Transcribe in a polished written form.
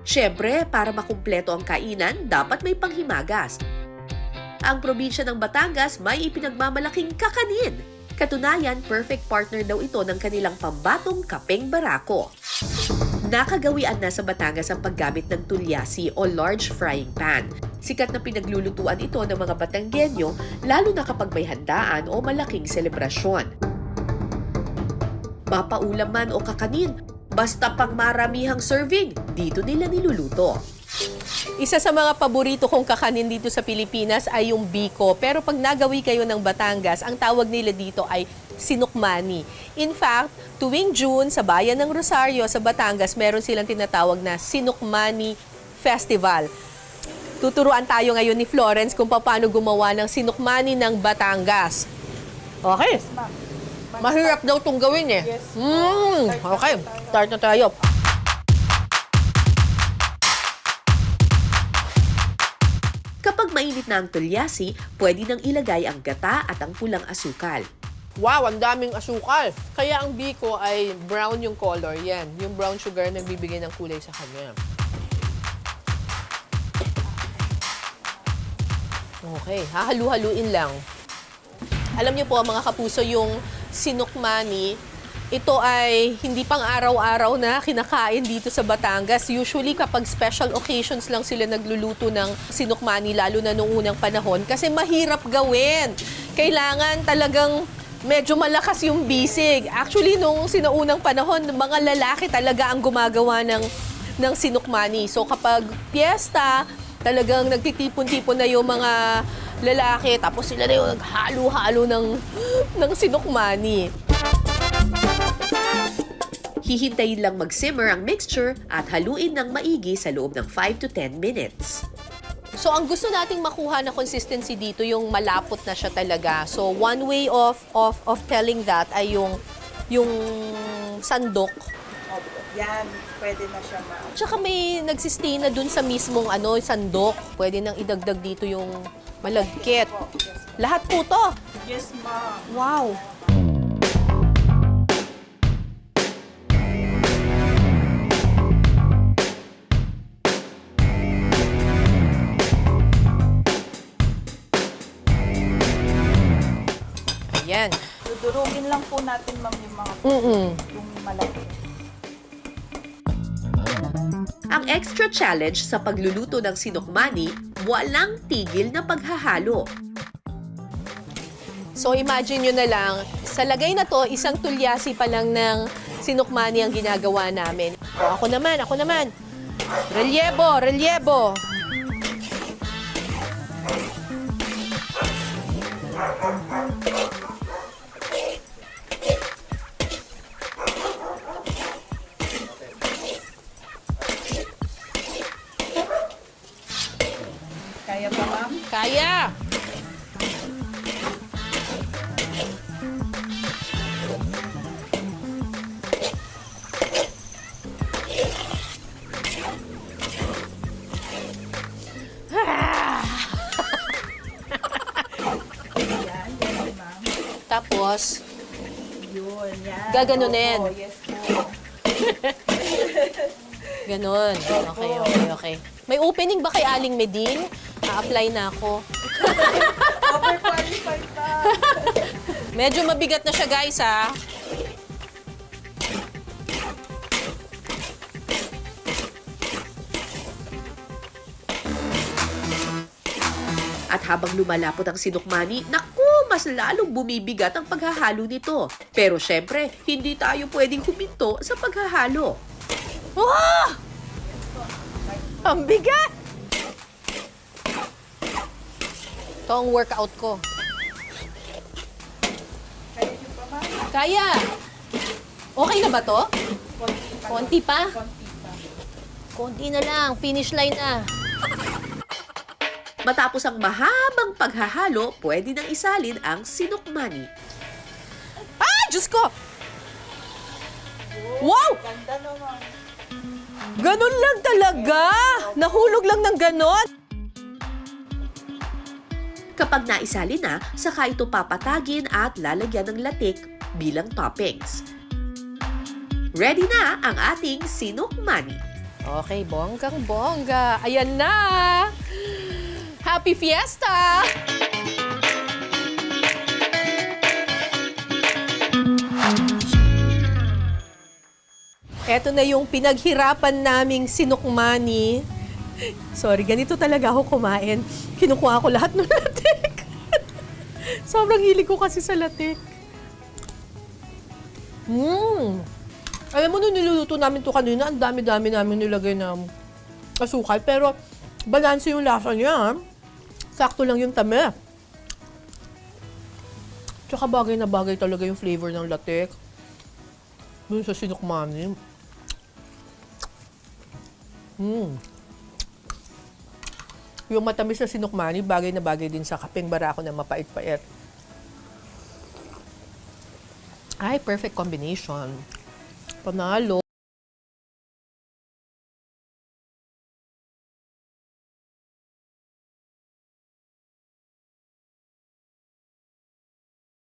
Siyempre, para makumpleto ang kainan, dapat may panghimagas. Ang probinsya ng Batangas may ipinagmamalaking kakanin. Katunayan, perfect partner daw ito ng kanilang pambatong kapeng barako. Nakagawian na sa Batangas ang paggamit ng tulyasi o large frying pan. Sikat na pinaglulutuan ito ng mga Batanggenyo, lalo na kapag may handaan o malaking selebrasyon. Mapaulam man o kakanin, basta pang maramihang serving, dito nila niluluto. Isa sa mga paborito kong kakanin dito sa Pilipinas ay yung biko. Pero pag nagawi kayo ng Batangas, ang tawag nila dito ay sinukmani. In fact, tuwing June sa bayan ng Rosario sa Batangas, meron silang tinatawag na Sinukmani Festival. Tuturuan tayo ngayon ni Florence kung paano gumawa ng sinukmani ng Batangas. Okay. Mahirap daw itong gawin eh. Okay, start na tayo. Kapag mainit na ang tulyasi, pwede nang ilagay ang gata at ang pulang asukal. Wow, ang daming asukal. Kaya ang biko ay brown yung color. Yan, yung brown sugar na nagbibigay ng kulay sa kanya. Okay, hahalu-haluin lang. Alam niyo po mga kapuso, yung sinukmani, ito ay hindi pang araw-araw na kinakain dito sa Batangas. Usually kapag special occasions lang sila nagluluto ng sinukmani, lalo na noong unang panahon, kasi mahirap gawin. Kailangan talagang medyo malakas yung bisig. Actually, noong sinaunang panahon, mga lalaki talaga ang gumagawa ng sinukmani. So kapag piyesta, talagang nagtitipon-tipon na yung mga lalaki, tapos sila na yung naghalo-halo ng sinukmani. Hihintayin lang mag-simmer ang mixture at haluin ng maigi sa loob ng 5 to 10 minutes. So ang gusto nating makuha na consistency dito, yung malapot na siya talaga. So one way of telling that ay yung sandok. Yan, pwede na siya Tsaka may nagsistay na dun sa mismong sandok. Pwede nang idagdag dito yung malagkit. Lahat po to. Yes, ma'am. Wow. Ayan. Dudurugin lang po natin, ma'am, yung mga yung malaki. Ang extra challenge sa pagluluto ng sinukmani, walang tigil na paghahalo. So imagine nyo na lang, sa lagay na to, isang tulyasi pa lang ng sinukmani ang ginagawa namin. O, ako naman. Relyebo, relyebo. Kaya ba, ma'am? Kaya! Yan, ma'am. Tapos, Yun, yan. Gaganunin. Opo, yes po. ganun. Okay. May opening ba kay Aling Meding? A-apply na ako. Overqualified pa. Medyo mabigat na siya, guys, ha? At habang lumalapot ang sinukmani, naku, mas lalong bumibigat ang paghahalo nito. Pero syempre, hindi tayo pwedeng huminto sa paghahalo. Ah! Ang bigat! Ito ang workout ko. Kaya niyo pa, ma'am? Kaya! Okay na ba to? Konti pa. Konti pa? Konti pa. Konti na lang. Finish line na. Matapos ang mahabang paghahalo, pwede nang isalin ang sinukmani. Ah! Diyos ko! Wow! Ganda naman. Ganun lang talaga! Nahulog lang ng ganon. Kapag naisalin na, saka ito papatagin at lalagyan ng latik bilang toppings. Ready na ang ating sinukmani. Okay, bonggang-bongga. Ayan na! Happy Fiesta! Eto na yung pinaghirapan naming sinukmani. Sorry, ganito talaga ako kumain. Kinukuha ko lahat ng latik. Sobrang hilig ko kasi sa latik. Alam mo, nung niluluto namin to kanina, ang dami-dami namin nilagay ng asukal. Pero, balanse yung lasa niya. Sakto lang yung tamis. Tsaka bagay na bagay talaga yung flavor ng latik. Dun sa sinukmani. Yung matamis na sinukmani, bagay na bagay din sa kapeng barako na mapait-pait. Ay, perfect combination. Panalo.